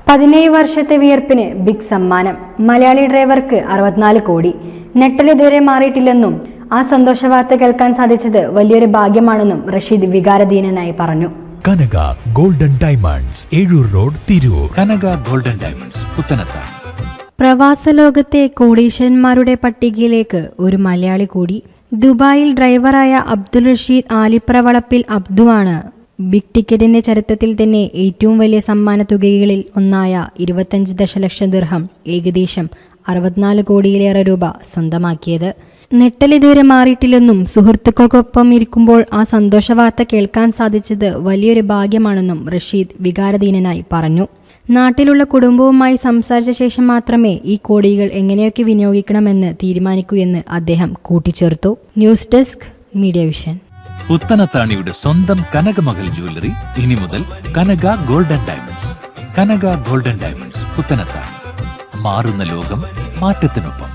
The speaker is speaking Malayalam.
17 വർഷത്തെ വിയർപ്പിന് ബിഗ് സമ്മാനം. മലയാളി ഡ്രൈവർക്ക് 64 കോടി. നെട്ടൽ ഇതുവരെ മാറിയിട്ടില്ലെന്നും ആ സന്തോഷ വാർത്ത കേൾക്കാൻ സാധിച്ചത് വലിയൊരു ഭാഗ്യമാണെന്നും റഷീദ് വികാരധീനനായി പറഞ്ഞു. Kanaka golden diamonds, Ezhur road, Tirur. Kanaka golden diamonds, Puthanathani. പ്രവാസ ലോകത്തെ കോടീശ്വരന്മാരുടെ പട്ടികയിലേക്ക് ഒരു മലയാളി കൂടി. ദുബായിൽ ഡ്രൈവറായ അബ്ദുൾ റഷീദ് ആലിപ്രവളപ്പിൽ അബ്ദുവാണ് ബിഗ് ടിക്കറ്റിന്റെ ചരിത്രത്തിൽ തന്നെ ഏറ്റവും വലിയ സമ്മാന തുകകളിൽ ഒന്നായ 25 ദശലക്ഷം ദിർഹം, ഏകദേശം 64 കോടിയിലേറെ രൂപ സ്വന്തമാക്കിയത്. നെട്ടൽ ഇതുവരെ മാറിയിട്ടില്ലെന്നും സുഹൃത്തുക്കൾക്കൊപ്പം ഇരിക്കുമ്പോൾ ആ സന്തോഷ വാർത്ത കേൾക്കാൻ സാധിച്ചത് വലിയൊരു ഭാഗ്യമാണെന്നും റഷീദ് വികാരധീനനായി പറഞ്ഞു. നാട്ടിലുള്ള കുടുംബവുമായി സംസാരിച്ച ശേഷം മാത്രമേ ഈ കോടികൾ എങ്ങനെയൊക്കെ വിനിയോഗിക്കണമെന്ന് തീരുമാനിക്കൂ എന്ന് അദ്ദേഹം കൂട്ടിച്ചേർത്തു. News desk, media vision. പുത്തനത്താണിയുടെ സ്വന്തം കനകമകൽ ജ്വല്ലറി ഇനി മുതൽ Kanaka golden diamonds. Kanaka golden diamonds, Puthanathani. മാറുന്ന ലോകം, മാറ്റത്തിനൊപ്പം.